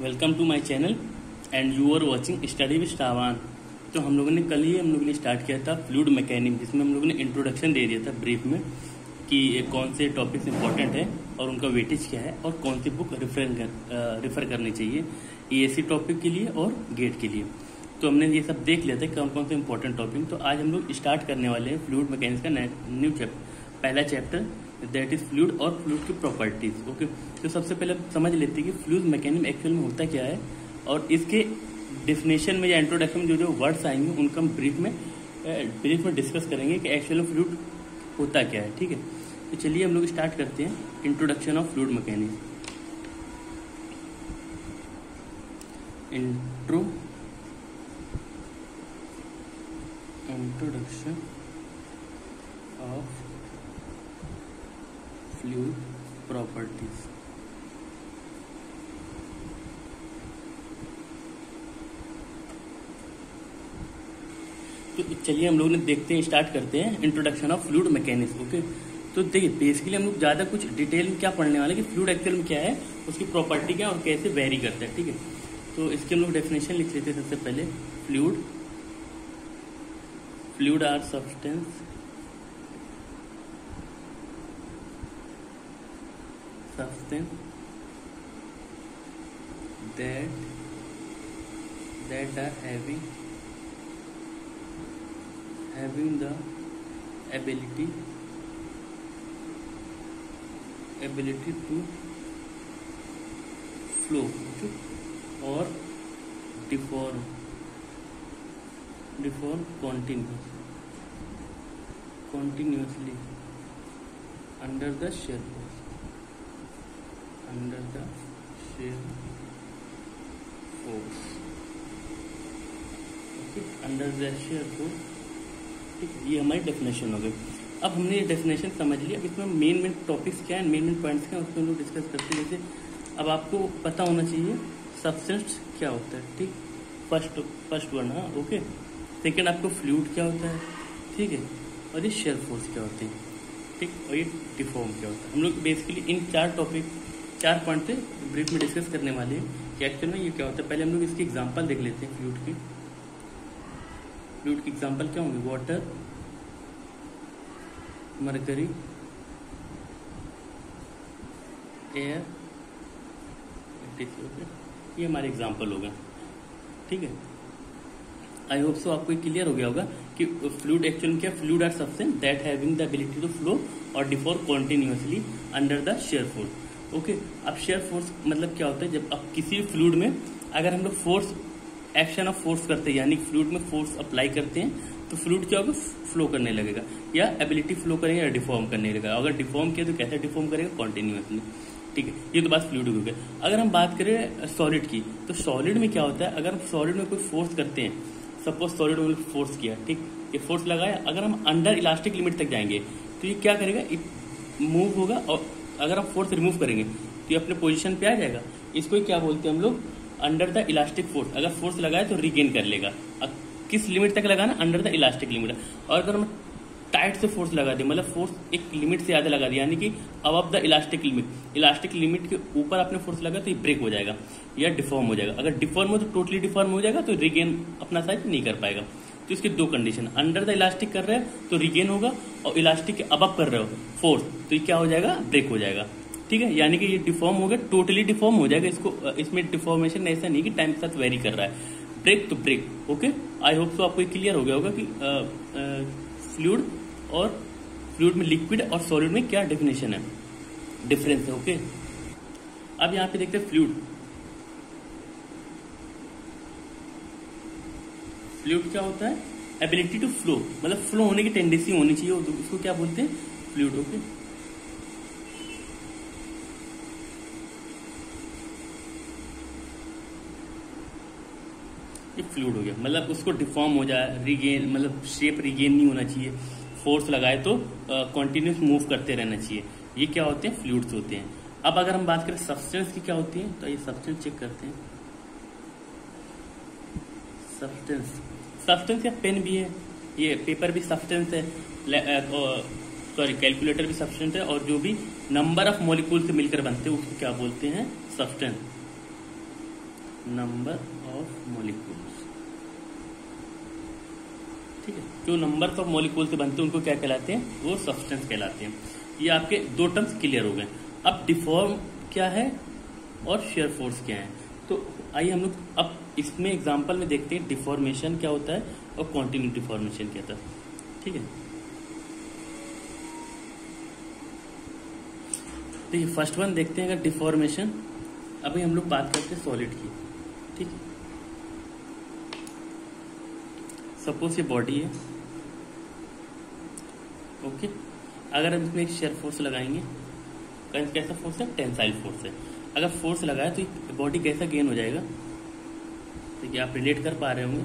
Welcome to my channel and you are watching study with Shravan. तो हम लोगों ने कल ही स्टार्ट किया था फ्लूइड मैकेनिक्स, जिसमें हम लोगों ने इंट्रोडक्शन दे दिया था ब्रीफ में कि कौन से टॉपिक्स इंपॉर्टेंट है और उनका वेटेज क्या है और कौन सी बुक रेफर करनी चाहिए ईएससी टॉपिक के लिए और गेट के लिए। तो हमने ये सब देख लिया था कौन कौन से इंपॉर्टेंट टॉपिक। तो आज हम लोग स्टार्ट करने वाले हैं फ्लूइड मैकेनिक्स का न्यू पहला चैप्टर, दैट इज फ्लूइड और फ्लूइड की प्रॉपर्टीज। ओके, तो सबसे पहले समझ लेते हैं कि फ्लूइड मैकेनिक्स एक्चुअल में होता क्या है और इसके डेफिनेशन में या इंट्रोडक्शन में जो वर्ड्स आएंगे उनका हम ब्रीफ में डिस्कस करेंगे कि एक्चुअल में फ्लूइड होता क्या है। ठीक है, तो चलिए हम लोग स्टार्ट करते हैं introduction of fluid mechanics. Introduction of fluid properties. तो चलिए हम लोग देखते हैं, स्टार्ट करते हैं introduction of fluid mechanics. Okay, तो देखिए बेसिकली हम लोग ज्यादा कुछ डिटेल में क्या पढ़ने वाले कि फ्लूइड एक्चुअल में क्या है, उसकी प्रॉपर्टी क्या है और कैसे वेरी करता है। ठीक है, तो इसके हम लोग डेफिनेशन लिख लेते हैं। सबसे पहले fluid are substance that are having the ability to flow or deform continuously under the shear force। ठीक है, ये हमारी डेफिनेशन हो गई। अब हमने ये डेफिनेशन समझ लिया। अब इसमें मेन टॉपिक्स क्या है, मेन पॉइंट्स क्या है, उसको हम लोग डिस्कस करते हैं। जैसे अब आपको पता होना चाहिए सब्सटेंस क्या होता है। ठीक, फर्स्ट वन। हाँ, ओके। सेकेंड आपको फ्लूइड क्या होता है, ठीक है, और ये शेयर फोर्स क्या होते हैं, ठीक, और ये डिफॉर्म क्या होता है। हम लोग बेसिकली इन चार पॉइंट से ब्रीफ में डिस्कस करने वाले हैं कि एक्चुअल में ये क्या होता है। पहले हम लोग इसकी एग्जांपल देख लेते हैं। फ्लूइड की एग्जांपल क्या होंगे, वाटर, मरकरी, एयर, ये हमारे एग्जांपल होगा। ठीक है, आई होप सो आपको क्लियर हो गया होगा कि फ्लूइड एक्चुअल में क्या, fluid are substance that having the ability to flow और deform continuously under the shear force. Okay, अब शेयर फोर्स मतलब क्या होता है, जब अब किसी फ्लूइड में अगर हम लोग एक्शन ऑफ फोर्स करते हैं, यानी फ्लूइड में फोर्स अप्लाई करते हैं, तो फ्लूइड क्या होगा, फ्लो करने लगेगा या एबिलिटी फ्लो करेगा या डिफॉर्म करने लगेगा। अगर डिफॉर्म किया तो कैसे डिफॉर्म करेगा, कॉन्टिन्यूअसली। ठीक है, ये तो बात फ्लूइड हो गई। अगर हम बात करें सॉलिड की, तो सॉलिड में क्या होता है, अगर हम सॉलिड में कोई फोर्स करते हैं, सपोज सॉलिड में फोर्स किया, ठीक, ये फोर्स लगाया, अगर हम अंडर इलास्टिक लिमिट तक जाएंगे तो ये क्या करेगा, मूव होगा, और अगर हम फोर्स रिमूव करेंगे तो ये अपने पोजीशन पे आ जाएगा। इसको क्या बोलते हैं हम लोग, अंडर द इलास्टिक फोर्स। अगर फोर्स लगाए तो रिगेन कर लेगा। किस लिमिट तक लगाना, अंडर द इलास्टिक लिमिट। और अगर हम टाइट से फोर्स लगा दे, मतलब फोर्स एक लिमिट से ज्यादा लगा दिया, यानी कि अबव द इलास्टिक लिमिट के ऊपर आपने फोर्स लगा तो ये ब्रेक हो जाएगा या डिफॉर्म हो जाएगा। अगर डिफॉर्म हो तो टोटली डिफॉर्म हो जाएगा, तो रिगेन अपना साइज नहीं कर पाएगा। तो इसके दो कंडीशन, अंडर द इलास्टिक कर रहे हैं तो रिगेन होगा, और इलास्टिक के अबव कर रहे हो फोर्स तो ये क्या हो जाएगा, ब्रेक हो जाएगा। ठीक है, यानी कि ये डिफॉर्म हो गया, टोटली डिफॉर्म हो जाएगा। इसमें डिफॉर्मेशन ऐसा नहीं कि टाइम के साथ वेरी कर रहा है, ब्रेक तो break. Okay, I hope so आपको क्लियर हो गया होगा कि फ्लूइड और फ्लूइड में लिक्विड और सॉलिड में क्या डेफिनेशन है, डिफरेंस है। ओके, अब यहाँ पे देखते हैं फ्लूइड क्या होता है, एबिलिटी टू फ्लो, मतलब फ्लो होने की टेंडेंसी होनी चाहिए, उसको क्या बोलते हैं, फ्लूइड। ओके, ये फ्लूइड हो गया, मतलब उसको डिफॉर्म हो जाए, रिगेन, मतलब शेप रिगेन नहीं होना चाहिए, फोर्स लगाए तो कंटिन्यूस मूव करते रहना चाहिए। ये क्या होते हैं, फ्लूइड्स होते हैं। अब अगर हम बात करें सब्सटेंस की क्या होती है, तो ये सब्सटेंस चेक करते हैं। सब्सटेंस या पेन भी है, ये पेपर भी सब्सटेंस है, सॉरी कैलकुलेटर भी सब्सटेंस है, और जो भी नंबर ऑफ मॉलिक्यूल से मिलकर बनते हैं उसको क्या बोलते हैं, सब्सटेंस। Number of molecules. ठीक है, जो नंबर ऑफ मॉलिक्यूल से बनते हैं उनको क्या कहलाते हैं, वो सब्सटेंस कहलाते हैं। ये आपके दो टर्म्स क्लियर हो गए। अब डिफॉर्म क्या है और शेयर फोर्स क्या है, तो आइए हम लोग अब इसमें एग्जांपल में देखते हैं डिफॉर्मेशन क्या होता है और कॉन्टिन्यू डिफॉर्मेशन क्या होता है। ठीक है, देखिए फर्स्ट वन देखते हैं अगर डिफॉर्मेशन। अभी हम लोग बात करते हैं सॉलिड की। ठीक है, सपोज ये बॉडी है, ओके। अगर हम इसमें एक शेयर फोर्स लगाएंगे, कैसा फोर्स है, टेंसाइल फोर्स है। अगर फोर्स लगाया तो बॉडी कैसा गेन हो जाएगा, देखिए आप रिलेट कर पा रहे होंगे,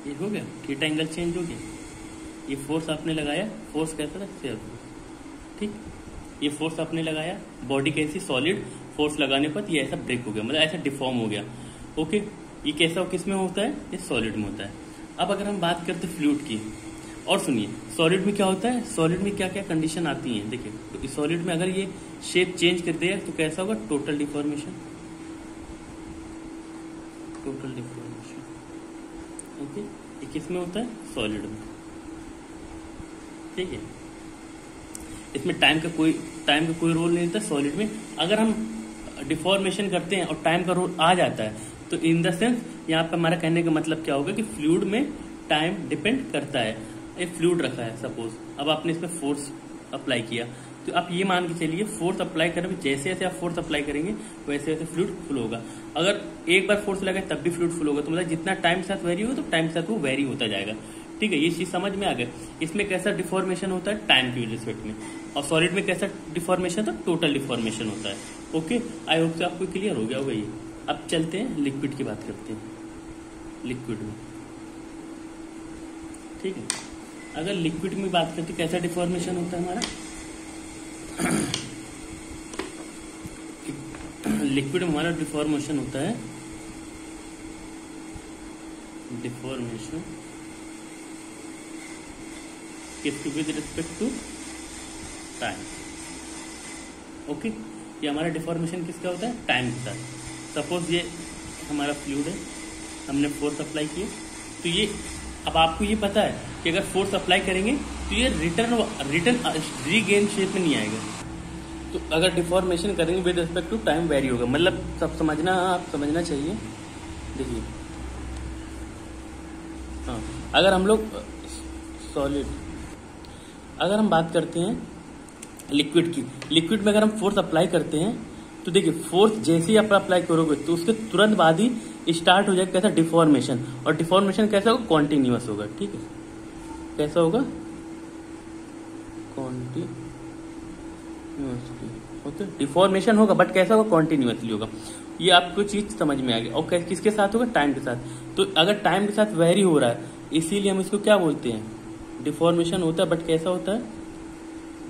ये हो गया, थीटा एंगल चेंज हो गया। ये फोर्स आपने लगाया, फोर्स कैसा था, शेयर फोर्स। ठीक, ये फोर्स आपने लगाया, बॉडी कैसी, सॉलिड, फोर्स लगाने पर ये ऐसा ब्रेक हो गया, मतलब ऐसा डिफॉर्म हो गया। ओके, ये कैसा किस में होता है, ये सॉलिड में होता है। अब अगर हम बात करते फ्लूइड की, और सुनिए सॉलिड में क्या होता है, सॉलिड में क्या क्या कंडीशन आती हैं। देखिए तो सॉलिड में अगर ये शेप चेंज कर दिया तो कैसा होगा, total deformation, total deformation. Okay, ये किस में होता है, सॉलिड में। ठीक है, इसमें टाइम का कोई रोल नहीं होता सॉलिड में। अगर हम डिफॉर्मेशन करते हैं और टाइम का रोल आ जाता है तो इन द सेंस यहाँ पे हमारा कहने का मतलब क्या होगा कि फ्लूइड में टाइम डिपेंड करता है। एक फ्लूइड रखा है सपोज, अब आपने इसमें फोर्स अप्लाई किया, तो आप ये मान के चलिए फोर्स अप्लाई करने में जैसे जैसे आप फोर्स अप्लाई करेंगे वैसे वैसे फ्लूइड फ्लो होगा। अगर एक बार फोर्स लगाए तब भी फ्लूइड फ्लो होगा, तो मतलब जितना टाइम के साथ वेरी होगा तो टाइम के साथ वो वेरी होता जाएगा। ठीक है, ये चीज समझ में आ गया। इसमें कैसा डिफॉर्मेशन होता है, टाइम के रिस्पेक्ट में, और सॉलिड में कैसा डिफॉर्मेशन होता है, टोटल डिफॉर्मेशन होता है। ओके, आई होप से आपको क्लियर हो गया होगा ये। अब चलते हैं लिक्विड की बात करते हैं, लिक्विड में। ठीक है, अगर लिक्विड में बात करते कैसा डिफॉर्मेशन होता है हमारा, लिक्विड में हमारा डिफॉर्मेशन होता है, डिफॉर्मेशन किसके with respect to time. Okay, ये हमारा डिफॉर्मेशन किसका होता है, टाइम के साथ। सपोज ये हमारा फ्लूइड है, हमने फोर्स अप्लाई किया, तो ये अब आपको ये पता है कि अगर फोर्स अप्लाई करेंगे तो ये रिटर्न रीगेन शेप में नहीं आएगा। तो अगर डिफॉर्मेशन करेंगे with respect to time very होगा, मतलब सब समझना, आप समझना चाहिए। देखिए हाँ, अगर हम लोग सॉलिड, अगर हम बात करते हैं लिक्विड की, लिक्विड में अगर हम फोर्स अप्लाई करते हैं तो देखिए फोर्स जैसे ही आप अप्लाई करोगे तो उसके तुरंत बाद ही स्टार्ट हो जाएगा कैसा, डिफॉर्मेशन। और डिफॉर्मेशन कैसा होगा, कॉन्टिन्यूअस होगा। ठीक है, कैसा होगा, कॉन्टिन्यूअसली। ओके, डिफॉर्मेशन होगा बट कैसा होगा, कॉन्टिन्यूअसली होगा। ये आपको चीज समझ में आ गई। और किसके साथ होगा, टाइम के साथ। तो अगर टाइम के साथ वेरी हो रहा है, इसीलिए हम इसको क्या बोलते हैं, डिफॉर्मेशन होता है। बट कैसा होता है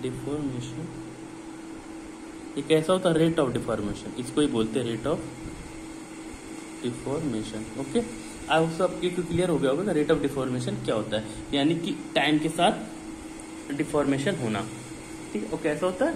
डिफॉर्मेशन, ये कैसा होता है, रेट ऑफ डिफॉर्मेशन, इसको ही बोलते हैं रेट ऑफ डिफॉर्मेशन। ओके, अब सबके क्लियर हो गया होगा ना रेट ऑफ डिफॉर्मेशन क्या होता है, यानी कि टाइम के साथ डिफॉर्मेशन होना। ठीक है, और कैसा होता है,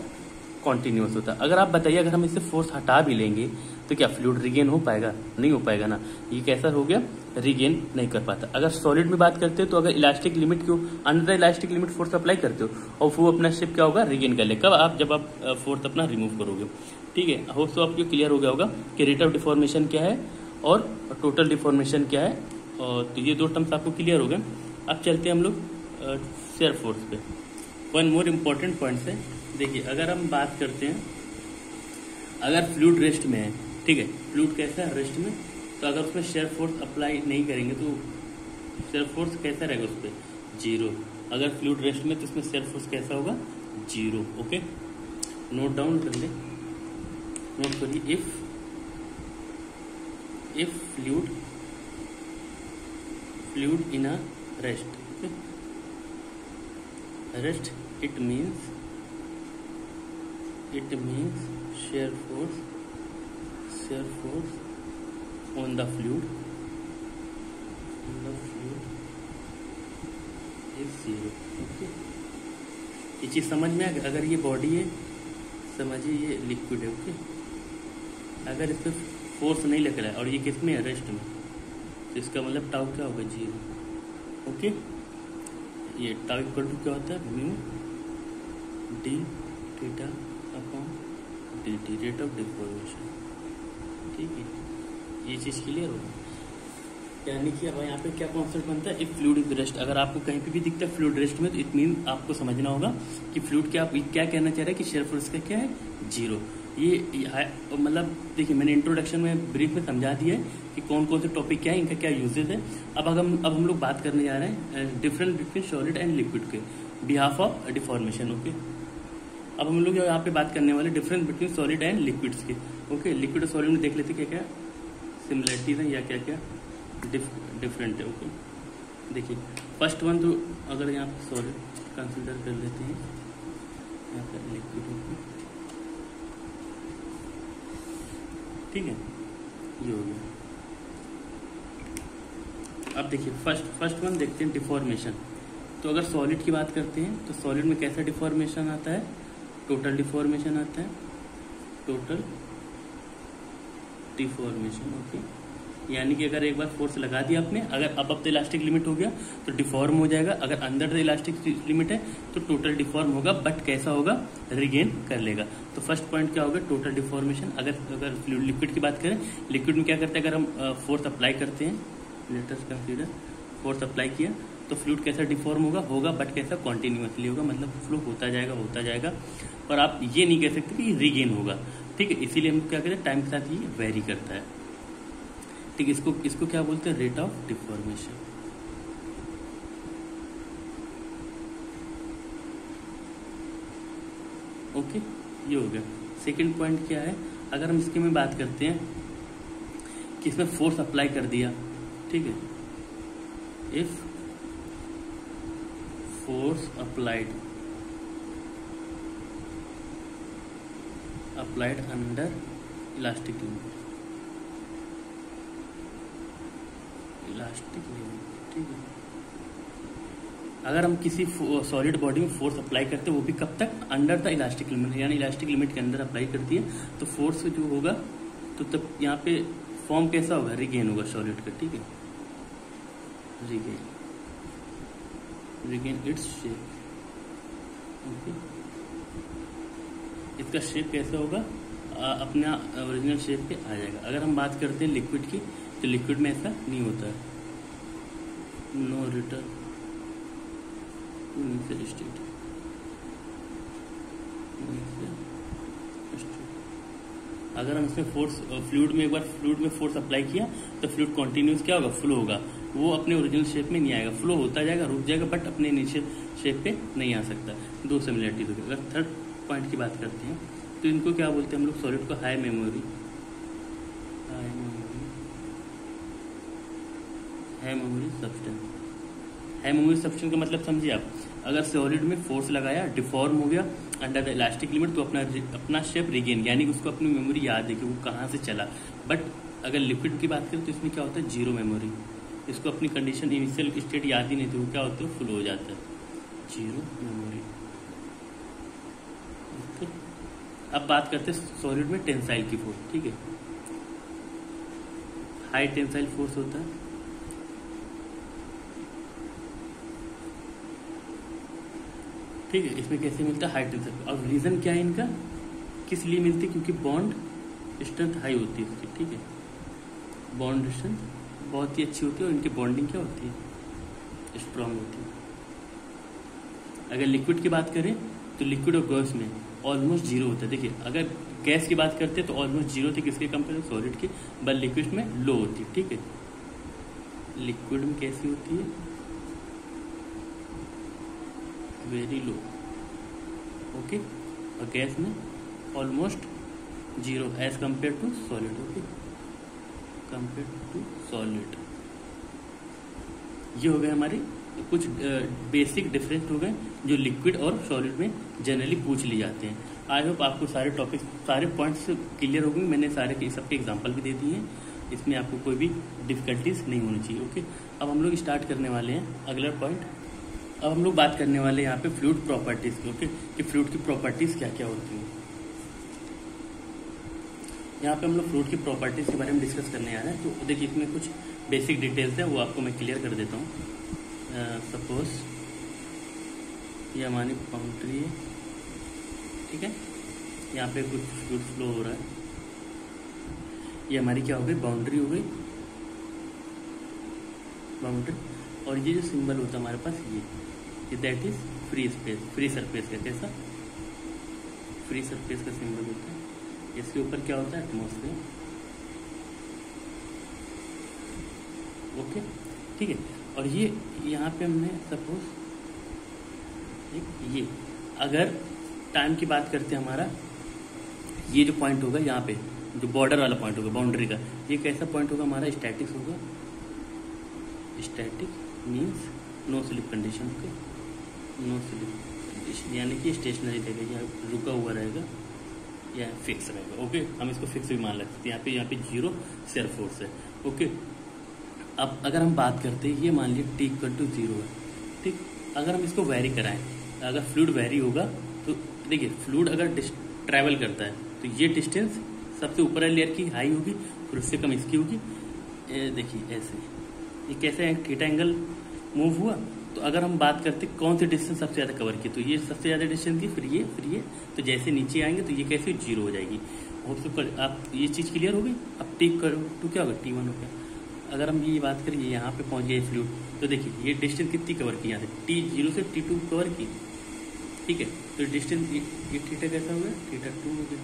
कॉन्टिन्यूअस होता है। अगर आप बताइए अगर हम इससे फोर्स हटा भी लेंगे तो क्या फ्लूइड रिगेन हो पाएगा, नहीं हो पाएगा ना। ये कैसा हो गया, रिगेन नहीं कर पाता। अगर सॉलिड में बात करते हो तो अगर इलास्टिक लिमिट को under the elastic limit force apply करते हो और वो अपना शेप क्या होगा, रिगेन कर ले, कब आप जब आप फोर्स अपना रिमूव करोगे। ठीक है, होप तो आपको क्लियर हो गया होगा कि रेट ऑफ डिफॉर्मेशन क्या है और टोटल डिफॉर्मेशन क्या है। और तो ये दो टर्म्स आपको क्लियर हो गए। अब चलते हैं हम लोग शेयर फोर्स पे। वन मोर इम्पोर्टेंट पॉइंट है, देखिए अगर हम बात करते हैं, अगर फ्लूइड रेस्ट में है, ठीक है, फ्लूइड कैसा है, रेस्ट में, तो अगर उसमें शेयर फोर्स अप्लाई नहीं करेंगे तो शेयर फोर्स कैसा रहेगा उस पर, जीरो। अगर फ्लूइड रेस्ट में तो उसमें शेयर फोर्स कैसा होगा, जीरो। ओके, नोट डाउन कर ले, नोट करिए। If fluid in a rest, rest, it means shear force on the fluid is zero। Okay, ये चीज समझ में आ गया। अगर ये बॉडी है, समझिए ये लिक्विड है। ओके, अगर इस पर फोर्स नहीं लग रहा है और ये किस में है, रेस्ट में, तो इसका मतलब टाउ क्या होगा, 0। ओके, ये टाउ इक्वल टू क्या होता है, mu D theta upon D T, rate of deformation. ठीक है, ये चीज़ क्लियर होगा। यानी कि अब यहाँ पे क्या कॉन्सेप्ट बनता है, इफ फ्लूइड इज रेस्ट। अगर आपको कहीं पे भी दिखता है फ्लूइड रेस्ट में, तो इट मीन आपको समझना होगा कि फ्लूइड क्या कहना चाह रहा है कि शेयर फोर्स का क्या है, 0। ये मतलब देखिए, मैंने इंट्रोडक्शन में ब्रीफ में समझा दिया है कि कौन कौन से टॉपिक क्या है, इनका क्या यूजेज है। अब हम लोग बात करने जा रहे हैं difference between solid and liquid के बिहाफ ऑफ डिफॉर्मेशन। ओके, अब हम लोग यहाँ पे बात करने वाले difference between solid and liquids के। ओके, लिक्विड और सॉलिड में देख लेते क्या क्या सिमिलरिटीज है या क्या क्या डिफरेंट है। ओके, देखिए फर्स्ट वन, तो अगर यहाँ पे सॉलिड कंसिडर कर लेते हैं, यहाँ पे लिक्विड, ठीक है, ये हो गया। अब देखिए फर्स्ट वन देखते हैं डिफॉर्मेशन। तो अगर सॉलिड की बात करते हैं तो सॉलिड में कैसा डिफॉर्मेशन आता है, टोटल डिफॉर्मेशन आता है, टोटल डिफॉर्मेशन। ओके, यानी कि अगर एक बार फोर्स लगा दिया आपने, अगर अब द इलास्टिक लिमिट हो गया तो डिफॉर्म हो जाएगा, अगर अंडर द इलास्टिक लिमिट है तो टोटल डिफॉर्म होगा, बट कैसा होगा, रिगेन कर लेगा। तो फर्स्ट पॉइंट क्या होगा, टोटल डिफॉर्मेशन। अगर लिक्विड की बात करें, लिक्विड में क्या करते हैं, अगर हम फोर्स अप्लाई करते हैं, let us consider force apply किया तो फ्लूइड कैसा डिफॉर्म होगा, बट कैसा, कॉन्टिन्यूसली होगा, मतलब फ्लो होता जाएगा, और आप ये नहीं कह सकते कि रिगेन होगा। ठीक है, इसीलिए हम क्या कहते हैं, टाइम के साथ ये वेरी करता है। ठीक है, इसको क्या बोलते हैं, रेट ऑफ डिफॉर्मेशन। ओके, ये हो गया। सेकंड पॉइंट क्या है, अगर हम इसके में बात करते हैं कि इसमें फोर्स अप्लाई कर दिया, ठीक है, if force applied under elastic limit, ठीक है। अगर हम किसी सॉलिड बॉडी में फोर्स अप्लाई करते हैं, वो भी कब तक, अंडर द इलास्टिक लिमिट, यानी इलास्टिक लिमिट के अंदर अप्लाई करती है, तो फोर्स जो होगा तो तब यहाँ पे फॉर्म कैसा होगा, रिगेन होगा सॉलिड का। ठीक है, रिगेन इट्स शेप। ओके, इसका शेप कैसा होगा, अपना ओरिजिनल शेप पे आ जाएगा। अगर हम बात करते हैं लिक्विड की, तो लिक्विड में ऐसा नहीं होता है, no return to initial state. अगर हम इसमें फोर्स फ्लूइड में एक बार फ्लूइड में फोर्स अप्लाई किया तो फ्लूइड कॉन्टिन्यूस क्या होगा, फ्लो होगा, वो अपने ओरिजिनल शेप में नहीं आएगा, फ्लो होता जाएगा, रुक जाएगा, बट अपने इनिशियल शेप पे नहीं आ सकता। दो सिमिलरिटीज होगी। अगर थर्ड पॉइंट की बात करते हैं तो इनको क्या बोलते हैं हम लोग, सॉलिड को high memory substance. High memory substance का मतलब समझिए आप, अगर सॉलिड में फोर्स लगाया, डिफॉर्म हो गया अंडर द इलास्टिक लिमिट, तो अपना शेप रिगेन, यानी कि उसको अपनी मेमोरी याद है कि वो कहाँ से चला। बट अगर लिक्विड की बात करें तो इसमें क्या होता है, जीरो मेमोरी, इसको अपनी कंडीशन इनिशियल स्टेट याद ही नहीं थी, वो क्या होता है, फ्लो हो जाता है, जीरो मेमोरी। अब बात करते हैं सॉलिड में टेंसाइल की फोर्स। ठीक है, हाई टेंसाइल फोर्स होता है, ठीक है, इसमें कैसे मिलता है, हाई टेंसाइल। और रीजन क्या है इनका, किस लिए मिलती है, क्योंकि बॉन्ड स्ट्रेंथ हाई होती है इसकी। ठीक है, बॉन्ड स्ट्रेंथ बहुत ही अच्छी होती है और इनकी बॉन्डिंग क्या होती है, स्ट्रांग होती है। अगर लिक्विड की बात करें तो लिक्विड और गैस में ऑलमोस्ट जीरो होता है। देखिए, अगर गैस की बात करते हैं तो ऑलमोस्ट जीरो थी, किसके कंपेयर में, सॉलिड की, बट लिक्विड में लो होती है। ठीक है, लिक्विड में कैसी होती है, वेरी लो। ओके, और गैस में almost zero as compare to solid. Okay, compare to solid. ये हो गए हमारे कुछ बेसिक डिफरेंस हो गए जो लिक्विड और सॉलिड में जनरली पूछ लिए जाते हैं। आई होप आपको सारे टॉपिक्स, सारे पॉइंट्स क्लियर हो गए। मैंने सारे सबके एग्जांपल भी दे दिए हैं, इसमें आपको कोई भी डिफिकल्टीज नहीं होनी चाहिए। ओके, अब हम लोग स्टार्ट करने वाले हैं अगला पॉइंट। अब हम लोग बात करने वाले हैं यहाँ पे फ्लूइड प्रॉपर्टीज की। ओके, कि फ्लूइड की प्रॉपर्टीज क्या क्या होती हैं। यहाँ पे हम लोग फ्लूइड की प्रॉपर्टीज के बारे में डिस्कस करने आ रहे हैं। तो देखिए इसमें कुछ बेसिक डिटेल्स हैं, वो आपको मैं क्लियर कर देता हूँ। सपोज ये हमारी बाउंड्री है, ठीक है, यहाँ पे कुछ फ्लूइड फ्लो हो रहा है, ये हमारी क्या हो गई, बाउंड्री हो गई, बाउंड्री। और ये जो सिंबल होता है हमारे पास ये that is free space, free surface का, कैसा फ्री सरफेस का सिंबल होता है। इसके ऊपर क्या होता है, एटमॉस्फेयर। ओके, ठीक है। और ये यहाँ पे हमने सपोज ये अगर टाइम की बात करते हैं, हमारा ये जो पॉइंट होगा यहाँ पे, जो बॉर्डर वाला पॉइंट होगा बाउंड्री का, ये कैसा पॉइंट होगा हमारा, स्टैटिक होगा। Static means no slip condition, okay, no slip condition यानी कि स्टेशनरी रहेगा, या रुका हुआ रहेगा या फिक्स रहेगा। ओके, हम इसको फिक्स भी मान सकते हैं। यहाँ पे जीरो शेयर फोर्स है। ओके, अब अगर हम बात करते हैं, ये मान लीजिए टी इक्वल टू जीरो है, ठीक। अगर हम इसको वेरी कराएं, अगर फ्लूइड वेरी होगा तो देखिए फ्लूइड अगर ट्रैवल करता है तो ये डिस्टेंस सबसे ऊपर वाली लेयर की हाई होगी, फिर उससे कम इसकी होगी। देखिए ऐसे ये कैसे है, थीटा एंगल मूव हुआ। तो अगर हम बात करते कौन सी डिस्टेंस सबसे ज़्यादा कवर की, तो ये सबसे ज़्यादा डिस्टेंस की, फिर ये तो जैसे नीचे आएंगे तो ये कैसे जीरो हो जाएगी। और सुपर आप ये चीज़ क्लियर हो गई। अब टी टू क्या होगा, T1 हो गया। अगर हम ये बात करें, यहाँ पे पहुँच गए फ्लूइड, तो देखिए ये डिस्टेंस कितनी कवर की, यहाँ से T0 से T2 कवर की, ठीक है। तो डिस्टेंस ये थीटा कैसा हो गया, θ2 हो गया,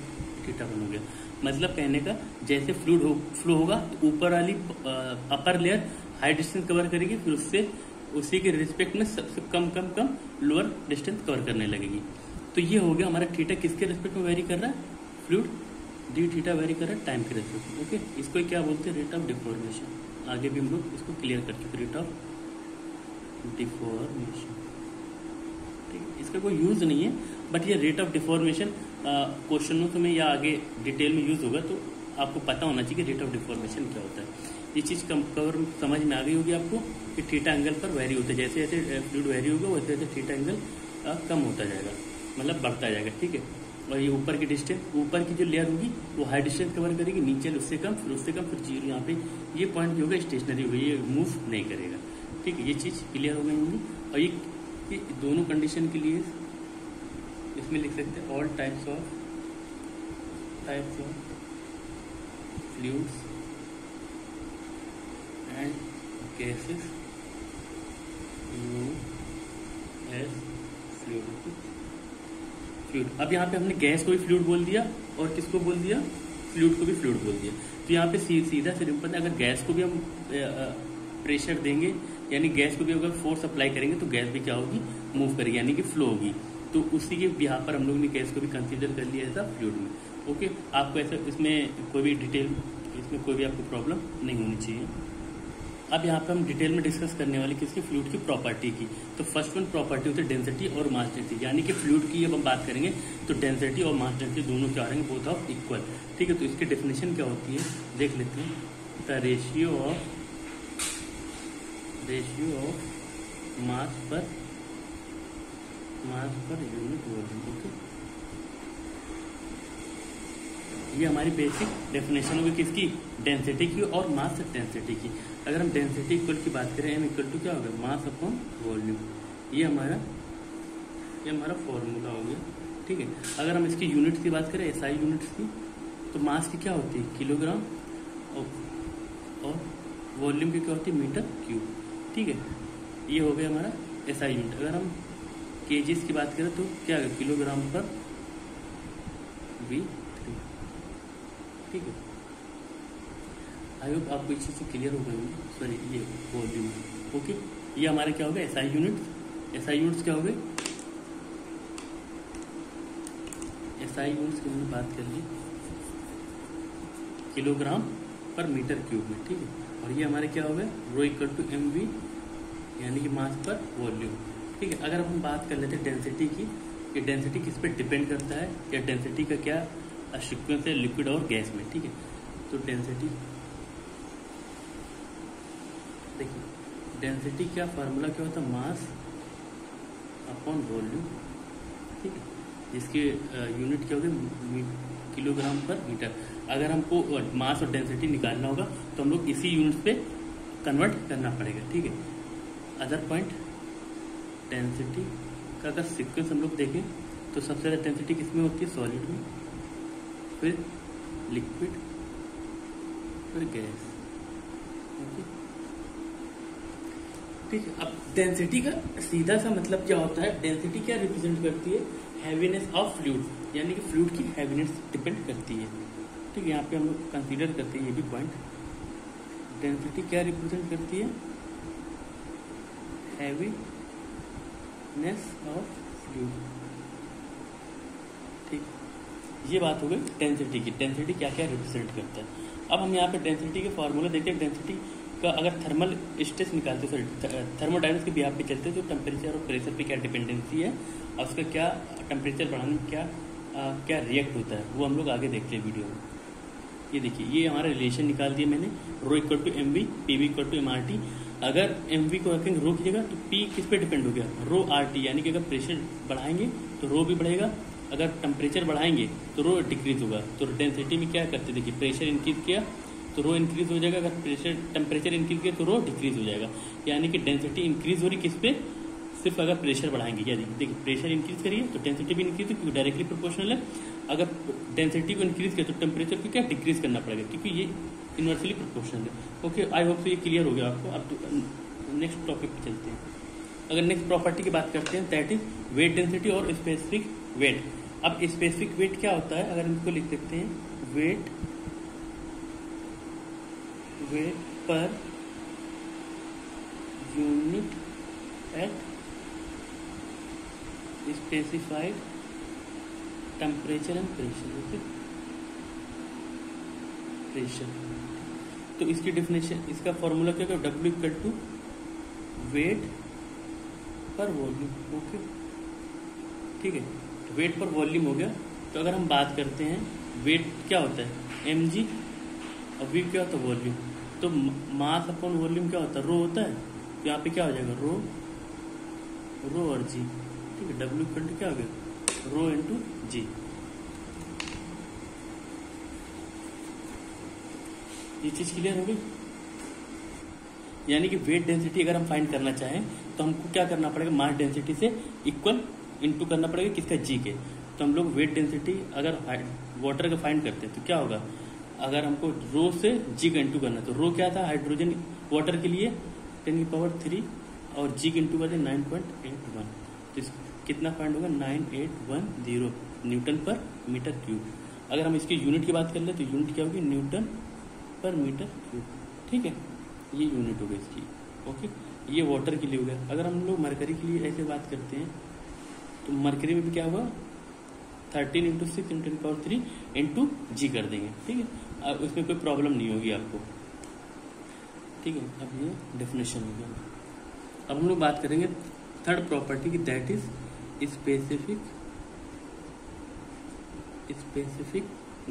θ1 हो गया। मतलब कहने का जैसे फ्लूइड फ्लो होगा तो ऊपर वाली upper layer high distance cover करेगी, फिर उससे उसी के रिस्पेक्ट में सबसे कम लोअर डिस्टेंस कवर करने लगेगी। तो ये हो गया हमारा थीटा किसके रिस्पेक्ट में वेरी कर रहा है, फ्लूइड डी थीटा वेरी कर रहा है टाइम के रिस्पेक्ट में। ओके, इसको क्या बोलते हैं, रेट ऑफ डिफॉर्मेशन। आगे भी हम लोग इसको क्लियर कर चुके, रेट ऑफ डिफॉर्मेशन, ठीक है। इसका कोई यूज नहीं है, बट ये रेट ऑफ डिफॉर्मेशन क्वेश्चनों में या आगे डिटेल में यूज होगा, तो आपको पता होना चाहिए कि रेट ऑफ डिफॉर्मेशन क्या होता है। ये चीज़ कवर समझ में आ गई होगी आपको कि थीटा एंगल पर वेरी होता है, जैसे जैसे फ्लूइड वेरी होगा वैसे वैसे थीटा एंगल कम होता जाएगा, मतलब बढ़ता जाएगा, ठीक है। और ये ऊपर की डिस्टेंस, ऊपर की जो लेयर होगी वो हाई डिस्टेंस कवर करेगी, नीचे उससे कम, फिर जीरो। यहाँ पे ये पॉइंट जो होगा स्टेशनरी होगा, ये मूव नहीं करेगा, ठीक है। ये चीज़ क्लियर हो गई होगी। और ये दोनों कंडीशन के लिए इसमें लिख सकते हैं, all types of fluids and gases as fluid. अब यहाँ पे हमने गैस को भी फ्लूइड बोल दिया और किसको बोल दिया, फ्लूइड को भी फ्लूइड बोल दिया। तो यहाँ पे सीधा सिंपल है, अगर गैस को भी हम प्रेशर देंगे, यानी गैस को भी अगर फोर्स अप्लाई करेंगे तो गैस भी क्या होगी, मूव करेगी, यानी कि फ्लो होगी। तो उसी के बिहाफ पर हम लोग ने गैस को भी कंसीडर कर लिया ऐसा फ्लूइड में। ओके, आपको ऐसा इसमें कोई भी डिटेल, इसमें कोई भी आपको प्रॉब्लम नहीं होनी चाहिए। अब यहाँ पे हम डिटेल में डिस्कस करने वाले किसकी, फ्लूइड की प्रॉपर्टी की। तो फर्स्ट वन प्रॉपर्टी होती है डेंसिटी और मास डेंसिटी, यानी कि फ्लूइड की जब हम बात करेंगे तो डेंसिटी और मास डेंसिटी दोनों क्या रहेंगे, बोथ ऑफ इक्वल, ठीक है। तो इसकी डेफिनेशन क्या होती है देख लेते हैं, the ratio of mass per unit volume. Okay, ये हमारी बेसिक डेफिनेशन होगी किसकी, डेंसिटी की और मास डेंसिटी की। अगर हम डेंसिटी इक्वल की बात करें, m इक्वल टू क्या होगा, मास अपॉन वॉल्यूम। ये हमारा फॉर्मूला हो गया, ठीक है। अगर हम इसकी यूनिट्स की बात करें, SI यूनिट्स की, तो मास की क्या होती है, किलोग्राम, और वॉल्यूम की क्या होती है, मीटर क्यूब, ठीक है। ये हो गया हमारा SI यूनिट। अगर हम केजीज की बात करें तो क्या है, किलोग्राम पर V3, ठीक है। आई होप आपको इस चीज़ से क्लियर हो गई, सॉरी ये वॉल्यूम। ओके, ये हमारे क्या हो गया, SI यूनिट्स क्या हो गए, SI यूनिट्स की हमने बात कर ली किलोग्राम पर मीटर क्यूब में, ठीक है। और ये हमारे क्या हो गया, रो इक्वल टू MV, यानी कि मास पर वॉल्यूम, ठीक है। अगर हम बात कर लेते हैं डेंसिटी की, कि डेंसिटी किस पे डिपेंड करता है, या डेंसिटी का क्या सीक्वेंस है लिक्विड और गैस में, ठीक है। तो डेंसिटी देखिए, डेंसिटी क्या फार्मूला क्या होता है, मास अपॉन वॉल्यूम, ठीक है, जिसकी यूनिट क्या होगी, किलोग्राम पर मीटर। अगर हमको मास और डेंसिटी निकालना होगा तो हम लोग इसी यूनिट पे कन्वर्ट करना पड़ेगा, ठीक है। अदर पॉइंट, डेंसिटी का अगर सीक्वेंस हम लोग देखें तो सबसे ज़्यादा डेंसिटी किसमें होती है? सॉलिड में, फिर लिक्विड, फिर गैस, ओके, ठीक है। अब डेंसिटी का सीधा सा मतलब क्या होता है? डेंसिटी क्या रिप्रेजेंट करती है? हैवीनेस ऑफ फ्लूइड, यानी कि फ्लूइड की हैवीनेस डिपेंड करती है, ठीक है। यहाँ पे हम लोग कंसीडर करते हैं ये भी पॉइंट। डेंसिटी क्या रिप्रेजेंट करती है? हैवीनेस ऑफ फ्लूइड, ठीक। ये बात हो गई डेंसिटी की। डेंसिटी क्या क्या रिप्रेजेंट करता है। अब हम यहाँ पे डेंसिटी के फॉर्मूला देखते हैं। डेंसिटी का अगर थर्मल स्ट्रेस निकालते हैं, थर्मोडायनामिक्स के बिहाफ पे चलते हैं, तो टेम्परेचर और प्रेशर पे क्या डिपेंडेंसी है और उसका क्या टेम्परेचर बढ़ाने में क्या रिएक्ट होता है, वो हम लोग आगे देखते हैं वीडियो में। ये देखिए, ये हमारा रिलेशन निकाल दिया मैंने, rho equal to M V, P V equal to M R T. अगर एम वी को रखेंगे रो की जगह तो पी किस पे डिपेंड हो गया? रो आर टी, यानी कि अगर प्रेशर बढ़ाएंगे तो रो भी बढ़ेगा, अगर टेम्परेचर बढ़ाएंगे तो रो डिक्रीज होगा। तो डेंसिटी में क्या करते, देखिए प्रेशर इंक्रीज किया तो रो इंक्रीज हो जाएगा, अगर टेम्परेचर इंक्रीज किया तो रो डिक्रीज हो जाएगा। यानी कि डेंसिटी इंक्रीज हो रही किस पे? सिर्फ अगर प्रेशर बढ़ाएंगे। या देखिए प्रेशर इंक्रीज करिए तो डेंसिटी भी इंक्रीज, क्योंकि डायरेक्टली प्रोपोर्शनल है। अगर डेंसिटी को इंक्रीज किया तो टेम्परेचर को क्या डिक्रीज करना पड़ेगा, क्योंकि ये इनवर्सली प्रोपोर्शनल है। ओके, आई होप तो ये क्लियर हो गया आपको। अब नेक्स्ट टॉपिक पे चलते हैं। अगर नेक्स्ट प्रॉपर्टी की बात करते हैं, दैट इज वेट डेंसिटी और स्पेसिफिक वेट। अब स्पेसिफिक वेट क्या होता है? अगर हम इसको लिख सकते हैं, weight per unit at specified temperature and pressure, okay, pressure. तो इसकी डेफिनेशन, इसका फॉर्मूला क्या होगा? W equal to weight per volume, okay, ठीक है। वेट पर वॉल्यूम हो गया। तो अगर हम बात करते हैं, वेट क्या होता है? mg, और v क्या होता है? वॉल्यूम। तो मास अपॉन वॉल्यूम क्या होता है? रो होता है। तो यहाँ पे क्या हो जाएगा? रो और जी, ठीक है। W इक्वल टू क्या हो गया? रो इंटू जी। ये चीज क्लियर हो गई। यानी कि वेट डेंसिटी अगर हम फाइंड करना चाहें तो हमको क्या करना पड़ेगा? मास डेंसिटी से इक्वल इनटू करना पड़ेगा, किसका? जी के। तो हम लोग वेट डेंसिटी अगर वाटर का फाइंड करते हैं तो क्या होगा? अगर हमको रो से जी का इंटू करना, तो रो क्या था? हाइड्रोजन वाटर के लिए 10⁻³ और जी का इंटू कर दिया 9.81। तो कितना फाइंड होगा? 9810 न्यूटन पर मीटर क्यूब। अगर हम इसकी यूनिट की बात कर ले तो यूनिट क्या होगी? न्यूटन पर मीटर क्यूब, ठीक है। ये यूनिट हो गई इसकी, ओके। ये वाटर के लिए हो गया। अगर हम लोग मरकरी के लिए ऐसे बात करते हैं तो मरकरी में भी क्या होगा? 13 × 6 × 10⁻³ इंटू जी कर देंगे, ठीक है। अब उसमें कोई प्रॉब्लम नहीं होगी आपको, ठीक है। अब ये डेफिनेशन हो गया। अब हम लोग बात करेंगे थर्ड प्रॉपर्टी की, दैट इज स्पेसिफिक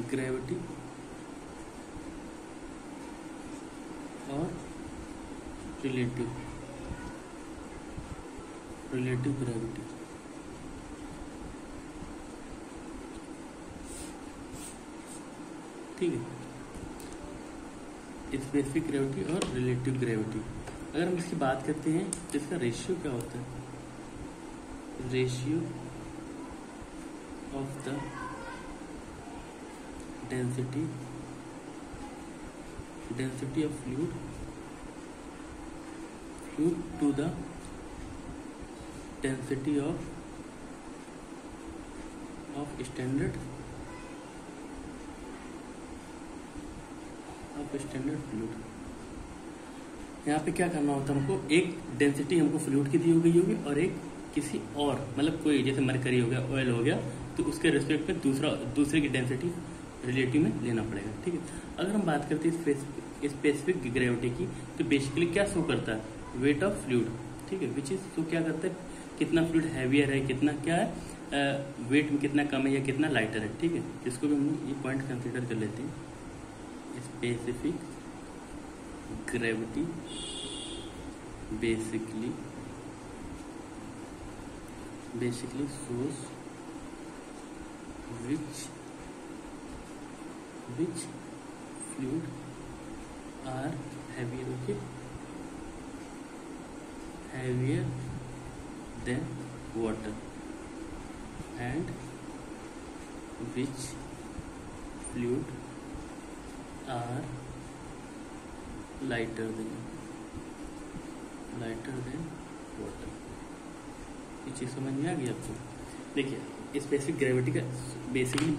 ग्रेविटी और रिलेटिव ग्रेविटी। ठीक है, स्पेसिफिक ग्रेविटी और रिलेटिव ग्रेविटी। अगर हम इसकी बात करते हैं तो इसका रेशियो क्या होता है? Ratio of the density of fluid to the density of standard fluid. यहाँ पे क्या करना होता है हमको? एक डेंसिटी हमको फ्लूइड की दी हो गई होगी और एक किसी और, मतलब कोई जैसे मरकरी हो गया, ऑयल हो गया, तो उसके रिस्पेक्ट पे दूसरे की डेंसिटी रिलेटिव में लेना पड़ेगा, ठीक है। अगर हम बात करते हैं स्पेसिफिक ग्रेविटी की, तो बेसिकली क्या शो करता है? वेट ऑफ फ्लूइड, ठीक है, विच इज शो क्या करता है? कितना फ्लूइड हैवियर है, कितना क्या है वेट में, कितना कम है या कितना लाइटर है, ठीक है। इसको भी हम ये पॉइंट कंसिडर कर लेते हैं। Specific gravity basically shows which which fluid are heavier, okay, heavier than water, and which fluid are lighter than water। ये चीज़ समझ में आ गई आपको। देखिए स्पेसिफिक ग्रेविटी का बेसिकली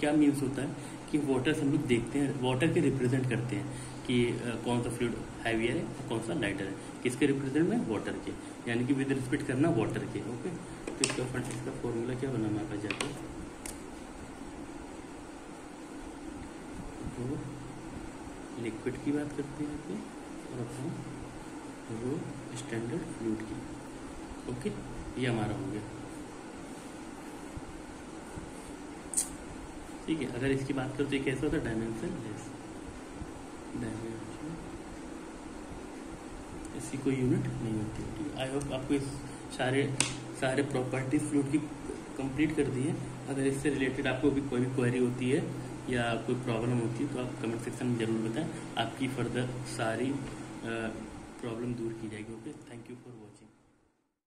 क्या मीन्स होता है कि वाटर से हम लोग देखते हैं, वाटर के रिप्रेजेंट करते हैं कि कौन सा फ्लूइड हैवियर है और कौन सा लाइटर है, किसके रिप्रेजेंट में, वाटर के, यानी कि विद रिस्पेक्ट करना वाटर के, ओके। तो इसका फॉर्मूला क्या बना हमारे पास जाकर, तो लिक्विड की बात करते हैं पे और अपना रो स्टैंडर्ड फ्लूइड की, ओके, ये हमारा हो गया, ठीक है। अगर इसकी बात करो तो ये कैसा होता है, डायमेंशन लेस, डायमेंशन इसकी कोई यूनिट नहीं होती, ठीक है। आई होप आपको इस सारे प्रॉपर्टीज फ्लूइड की कंप्लीट कर दी है। अगर इससे रिलेटेड आपको भी कोई भी क्वेरी होती है या कोई प्रॉब्लम होती है तो आप कमेंट सेक्शन में जरूर बताएं, आपकी फर्दर सारी प्रॉब्लम दूर की जाएगी, okay. Thank you for watching.